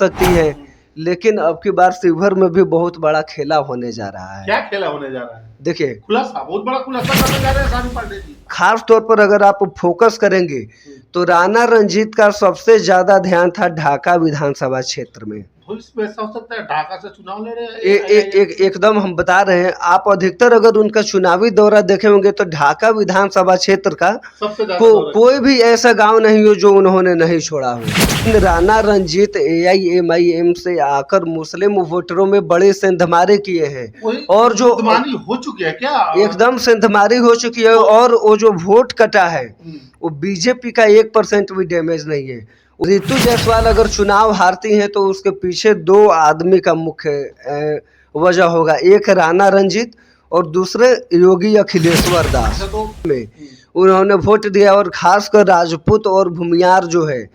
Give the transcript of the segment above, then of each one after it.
सकती हैं, लेकिन अब की बार शिवहर में भी बहुत बड़ा खेला होने जा रहा है। क्या खेला होने जा रहा है? देखिए, खुलासा, बहुत बड़ा खुलासा करने जा रहे हैं सानू पांडे जी। खास तौर पर अगर आप फोकस करेंगे तो राणा रंजीत का सबसे ज्यादा ध्यान था ढाका विधानसभा क्षेत्र में। भविष्य में ऐसा हो सकता है ढाका से चुनाव लड़े एकदम हम बता रहे हैं, आप अधिकतर अगर उनका चुनावी दौरा देखे होंगे तो ढाका विधानसभा क्षेत्र का सबसे ज्यादा कोई भी ऐसा गांव नहीं हो जो उन्होंने नहीं छोड़ा हो। राणा रंजीत AIMIM से आकर मुस्लिम वोटरों में बड़े सेंधमारे किए हैं और जो हो चुकी है क्या एकदम सेंधमारी हो चुकी है, और वो जो वोट कटा है वो बीजेपी का 1% भी डैमेज नहीं है। रितु जायसवाल अगर चुनाव हारती हैं तो उसके पीछे दो आदमी का मुख्य वजह होगा, एक राणा रंजीत और दूसरे योगी अखिलेश्वर दास में उन्होंने वोट दिया, और खासकर राजपूत और भूमियार जो है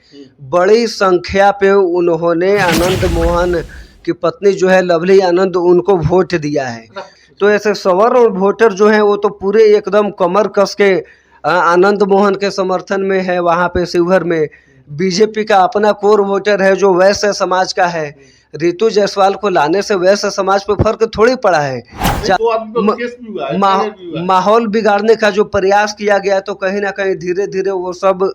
बड़ी संख्या पे उन्होंने आनंद मोहन की पत्नी जो है लवली आनंद, उनको वोट दिया है। तो ऐसे सवर्ण और वोटर जो हैं वो तो पूरे एकदम कमर कस के आनंद मोहन के समर्थन में है। वहाँ पे शिवहर में बीजेपी का अपना कोर वोटर है जो वैश्य समाज का है। रितु जायसवाल को लाने से वैश्य समाज पे फर्क थोड़ी पड़ा है। माहौल बिगाड़ने का जो प्रयास किया गया तो कहीं ना कहीं धीरे धीरे वो सब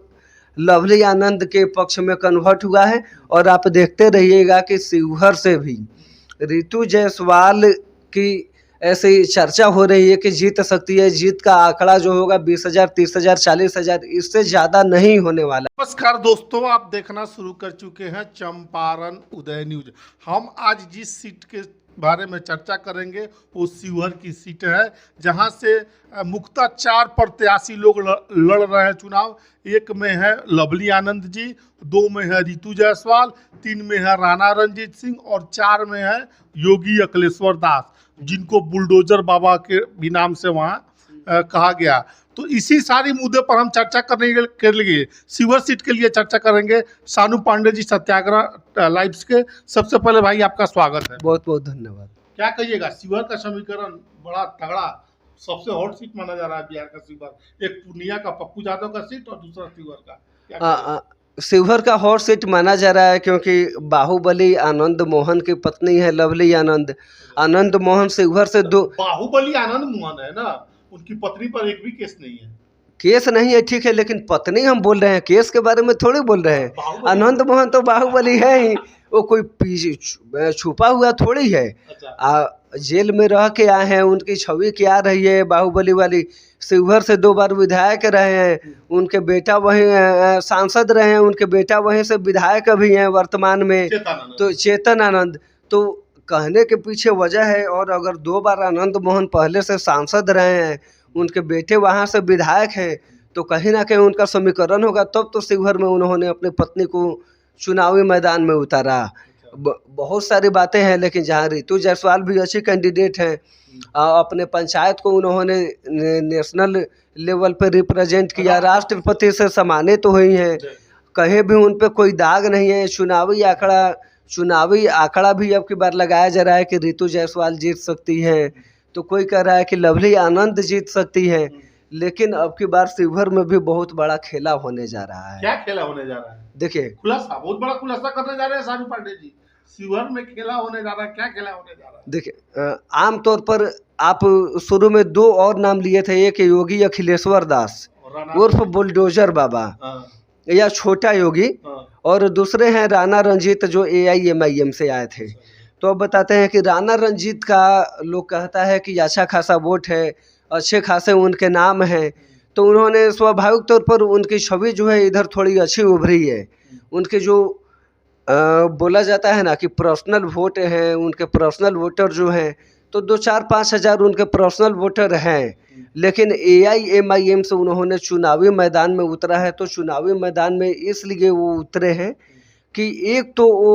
लवली आनंद के पक्ष में कन्वर्ट हुआ है। और आप देखते रहिएगा कि शिवहर से भी रितु जायसवाल की ऐसी चर्चा हो रही है कि जीत सकती है। जीत का आंकड़ा जो होगा 20,000, 30,000, 40,000, इससे ज़्यादा नहीं होने वाला। नमस्कार दोस्तों, आप देखना शुरू कर चुके हैं चंपारण उदय न्यूज। हम आज जिस सीट के बारे में चर्चा करेंगे वो शिवहर की सीट है, जहां से मुख्यतः 4 प्रत्याशी लोग लड़ रहे हैं चुनाव। एक में है लवली आनंद जी, 2 में है रितु जायसवाल, 3 में है राणा रंजीत सिंह और 4 में है योगी अखिलेश्वर दास, जिनको बुलडोजर बाबा के भी नाम से वहाँ कहा गया। तो इसी सारी मुद्दे पर हम चर्चा करने के लिए शिवहर सीट के लिए चर्चा करेंगे सानू पांडे जी सत्याग्रह लाइव्स के। सबसे पहले भाई आपका स्वागत है। बहुत बहुत धन्यवाद। क्या कहिएगा, शिवहर का समीकरण बड़ा तगड़ा, सबसे हॉट सीट माना जा रहा है बिहार का शिवहर। एक पूर्णिया का पप्पू यादव का सीट और दूसरा शिवहर का। शिवहर का हॉट सीट माना जा रहा है क्योंकि बाहुबली आनंद मोहन की पत्नी है लवली आनंद। आनंद मोहन शिवहर से बाहुबली आनंद मोहन है ना, उनकी पत्नी पर एक भी केस नहीं है। केस नहीं है, ठीक है, लेकिन पत्नी हम बोल रहे हैं, केस के बारे में थोड़ी बोल रहे हैं। आनंद मोहन तो बाहुबली है ही, वो कोई छुपा हुआ थोड़ी है। जेल में रह के आए हैं, उनकी छवि क्या रही है बाहुबली वाली। शिवहर से 2 बार विधायक रहे हैं, उनके बेटा वहीं सांसद रहे हैं, उनके बेटा वहीं से विधायक भी हैं वर्तमान में, तो चेतन आनंद। तो कहने के पीछे वजह है, और अगर 2 बार आनंद मोहन पहले से सांसद रहे हैं, उनके बेटे वहाँ से विधायक हैं, तो कहीं ना कहीं उनका समीकरण होगा, तब तो शिवहर में उन्होंने अपनी पत्नी को चुनावी मैदान में उतारा। बहुत सारी बातें हैं, लेकिन जहाँ रितु जायसवाल भी अच्छी कैंडिडेट हैं, अपने पंचायत को उन्होंने नेशनल लेवल पे रिप्रेजेंट किया, राष्ट्रपति से सम्मानित हुई हैं, कहीं भी उन पे कोई दाग नहीं है। चुनावी आंकड़ा भी अब की बार लगाया जा रहा है कि रितु जायसवाल जीत सकती हैं, तो कोई कह रहा है कि लवली आनंद जीत सकती हैं, लेकिन अब की बार शिवहर में भी बहुत बड़ा खेला होने जा रहा है। क्या खेला होने जा रहा है? देखिए, खुलासा, बहुत बड़ा खुलासा करने जा रहे हैं सानू पांडे जी। शिवहर में खेला होने जा रहा है, क्या खेला होने जा रहा है? देखिए, आमतौर पर आप शुरू में 2 और नाम लिए थे, एक योगी अखिलेश्वर दास उर्फ बुलडोजर बाबा या छोटा योगी, और दूसरे हैं राणा रंजीत जो AIMIM से आए थे। तो अब बताते हैं कि राणा रंजीत का लोग कहता है कि अच्छा खासा वोट है, अच्छे खासे उनके नाम हैं, तो उन्होंने स्वाभाविक तौर पर उनकी छवि जो है इधर थोड़ी अच्छी उभरी है। उनके जो बोला जाता है ना कि पर्सनल वोट हैं, उनके पर्सनल वोटर जो हैं, तो 2-4-5 हज़ार उनके पर्सनल वोटर हैं, लेकिन AIMIM से उन्होंने चुनावी मैदान में उतरा है। तो चुनावी मैदान में इसलिए वो उतरे हैं कि एक तो वो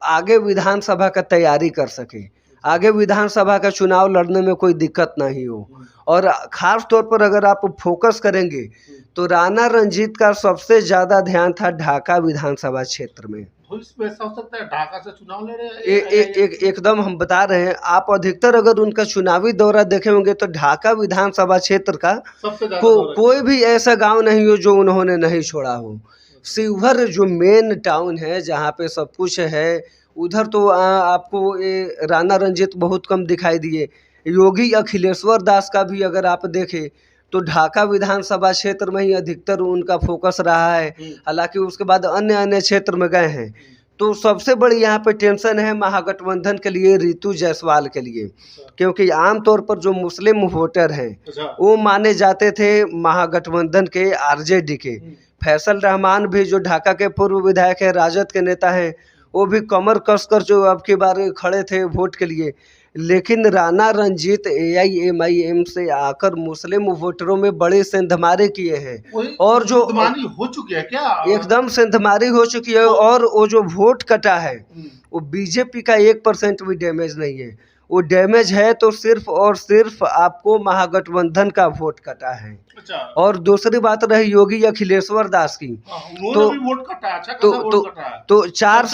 आगे विधानसभा का तैयारी कर सके, आगे विधानसभा का चुनाव लड़ने में कोई दिक्कत नहीं हो। और ख़ास तौर पर अगर आप फोकस करेंगे तो राणा रंजीत का सबसे ज़्यादा ध्यान था ढाका विधानसभा क्षेत्र में। भविष्य में ऐसा हो सकता है ढाका से चुनाव लड़े एकदम हम बता रहे हैं, आप अधिकतर अगर उनका चुनावी दौरा देखे होंगे तो ढाका विधानसभा क्षेत्र का कोई भी ऐसा गांव नहीं हो जो उन्होंने नहीं छोड़ा हो। शिवहर जो मेन टाउन है, जहाँ पे सब कुछ है, उधर तो आपको ये राणा रंजीत बहुत कम दिखाई दिए। योगी अखिलेश्वर दास का भी अगर आप देखें तो ढाका विधानसभा क्षेत्र में ही अधिकतर उनका फोकस रहा है, हालांकि उसके बाद अन्य अन्य क्षेत्र में गए हैं। तो सबसे बड़ी यहाँ पे टेंशन है महागठबंधन के लिए, रितु जायसवाल के लिए, क्योंकि आमतौर पर जो मुस्लिम वोटर हैं वो माने जाते थे महागठबंधन के आरजेडी के। फैसल रहमान भी जो ढाका के पूर्व विधायक है, राजद के नेता हैं, वो भी कमर कसकर जो अब की बार खड़े थे वोट के लिए। लेकिन राणा रंजीत AIMIM से आकर मुस्लिम वोटरों में बड़े सेंधमारे किए हैं और जो हो चुकी है क्या, एकदम सेंधमारी हो चुकी है। और वो जो वोट कटा है वो बीजेपी का 1% भी डैमेज नहीं है, वो डैमेज है तो सिर्फ और सिर्फ आपको महागठबंधन का वोट कटा है। अच्छा। और दूसरी बात रही योगी अखिलेश्वर दास की, तो भी वोट कटा है, अच्छा खासा वोट कटा है। तो 4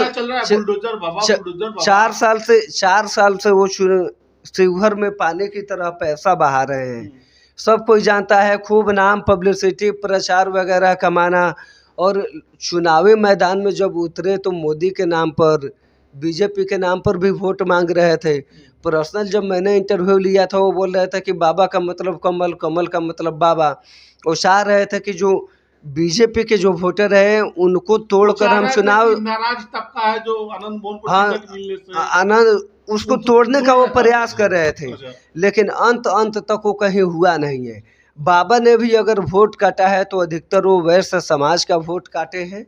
साल से वो शिवहर में पानी की तरह पैसा बहा रहे हैं। सब कोई जानता है, खूब नाम, पब्लिसिटी, प्रचार वगैरह कमाना, और चुनावी मैदान में जब उतरे तो मोदी के नाम पर, बीजेपी के नाम पर भी वोट मांग रहे थे। पर्सनल जब मैंने इंटरव्यू लिया था वो बोल रहे थे कि बाबा का मतलब कमल, कमल का मतलब बाबा। वो चाह रहे थे कि जो बीजेपी के जो वोटर हैं उनको तोड़कर हम चुनाव, नाराज तबका है जो आनंद मोहन को टिकट मिलने से, आनंद उसको तोड़ने का वो प्रयास कर रहे थे। लेकिन अंत तक वो कहीं हुआ नहीं है। बाबा ने भी अगर वोट काटा है तो अधिकतर वो वैश्य समाज का वोट काटे हैं,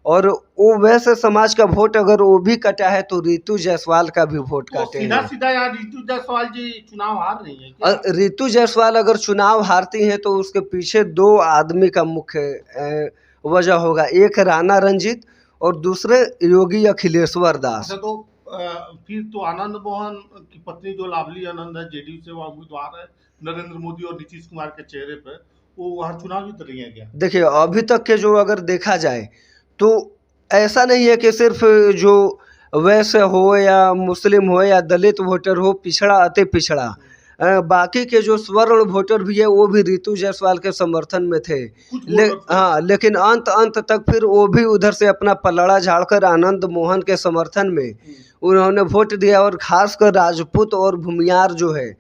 और वो वैश्य समाज का वोट अगर वो भी कटा है तो रितु जायसवाल का भी वोट काटे हैं। सीधा यार रितु जायसवाल जी चुनाव हार रही है क्या? रितु जायसवाल अगर चुनाव हारती हैं तो उसके पीछे 2 आदमी का मुख्य वजह होगा, एक राणा रंजीत और दूसरे योगी अखिलेश्वर दास। तो फिर तो आनंद मोहन की पत्नी जो लाभली आनंद है, जेडीयू से वो उम्मीदवार है नरेंद्र मोदी और नीतीश कुमार के चेहरे पर, वो वहाँ चुनाव जीत रही है क्या? देखिए अभी तक के जो अगर देखा जाए तो ऐसा नहीं है कि सिर्फ जो वैश्य हो या मुस्लिम हो या दलित वोटर हो, पिछड़ा अति पिछड़ा, बाकी के जो स्वर्ण वोटर भी है वो भी रितु जायसवाल के समर्थन में थे। लेकिन अंत तक फिर वो भी उधर से अपना पलड़ा झाड़कर आनंद मोहन के समर्थन में उन्होंने वोट दिया, और खासकर राजपूत और भूमियार जो है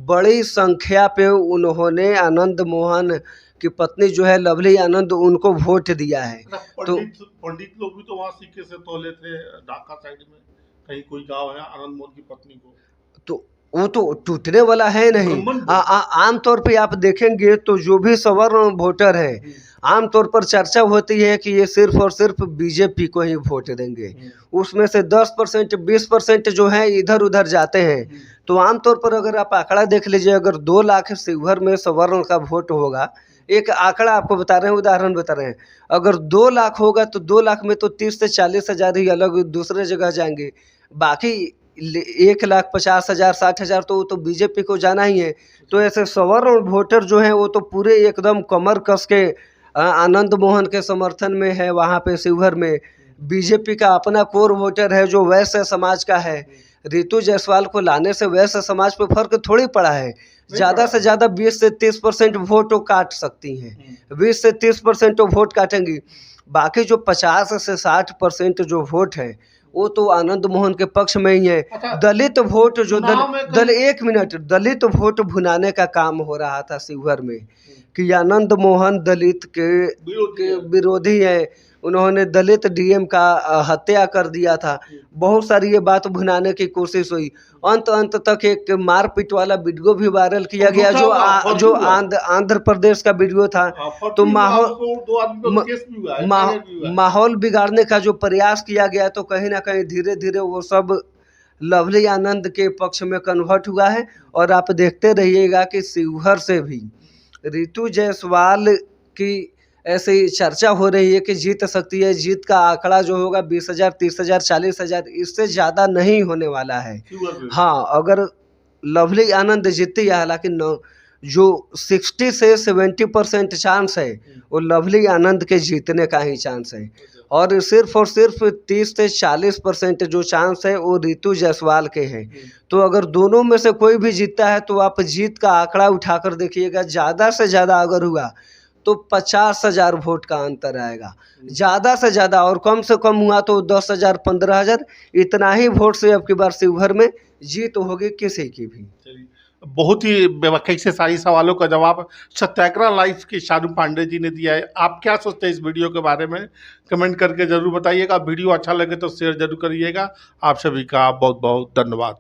बड़ी संख्या पे उन्होंने आनंद मोहन की पत्नी जो है लवली आनंद, उनको वोट दिया है। तो पंडित लोग भी तो वहाँ सिक्के से तोले थे ढाका साइड में, कहीं कोई गांव है आनंद मोहन की पत्नी को, तो वो तो टूटने वाला है नहीं। आमतौर पे आप देखेंगे तो जो भी सवर्ण वोटर है आमतौर पर चर्चा होती है कि ये सिर्फ और सिर्फ बीजेपी को ही वोट देंगे, उसमें से 10% 20% जो है इधर उधर जाते हैं। तो आमतौर पर अगर आप आंकड़ा देख लीजिए, अगर 2 लाख शिवहर में सवर्ण का वोट होगा, एक आंकड़ा आपको बता रहे हैं, उदाहरण बता रहे हैं, अगर 2 लाख होगा तो 2 लाख में तो 30 से 40 हज़ार ही अलग दूसरे जगह जाएंगे, बाकी 1,50,000 60,000 तो वो तो बीजेपी को जाना ही है। तो ऐसे सवर्ण वोटर जो हैं वो तो पूरे एकदम कमर कस के आनंद मोहन के समर्थन में है। वहाँ पे शिवहर में बीजेपी का अपना कोर वोटर है जो वैश्य समाज का है। रितु जायसवाल को लाने से वैश्य समाज पे फर्क थोड़ी पड़ा है, ज़्यादा से ज़्यादा 20 से 30% वोट वो काट सकती हैं, 20 से 30% वो वोट काटेंगी। बाकी जो 50 से 60% जो वोट है वो तो आनंद मोहन के पक्ष में ही है। दलित वोट जो एक मिनट, दलित वोट भुनाने का काम हो रहा था शिवहर में कि आनंद मोहन दलित के विरोधी है, उन्होंने दलित डीएम का हत्या कर दिया था। बहुत सारी ये बात भुनाने की कोशिश हुई। अंत तक एक मारपीट वाला वीडियो भी वायरल किया गया जो आंध्र प्रदेश का वीडियो था। तो माहौल बिगाड़ने का जो प्रयास किया गया, तो कहीं ना कहीं धीरे धीरे वो सब लवली आनंद के पक्ष में कन्वर्ट हुआ है। और आप देखते रहिएगा कि शिवहर से भी रितु जायसवाल की ऐसे ही चर्चा हो रही है कि जीत सकती है। जीत का आंकड़ा जो होगा 20,000 30,000 40,000, इससे ज़्यादा नहीं होने वाला है। हाँ, अगर लवली आनंद जीतती है, हालांकि जो 60 से 70% चांस है वो लवली आनंद के जीतने का ही चांस है, और सिर्फ 30 से 40% जो चांस है वो रितु जायसवाल के हैं। तो अगर दोनों में से कोई भी जीतता है तो आप जीत का आंकड़ा उठाकर देखिएगा, ज़्यादा से ज़्यादा अगर हुआ तो 50,000 वोट का अंतर आएगा, ज़्यादा से ज़्यादा, और कम से कम हुआ तो 10,000 15,000, इतना ही वोट से अब की बार शिवहर में जीत होगी किसी की भी। बहुत ही बेवकूफ़ी से सारी सवालों का जवाब सत्याग्रह लाइव के शानू पांडे जी ने दिया है। आप क्या सोचते हैं इस वीडियो के बारे में, कमेंट करके जरूर बताइएगा। वीडियो अच्छा लगे तो शेयर जरूर करिएगा। आप सभी का बहुत बहुत धन्यवाद।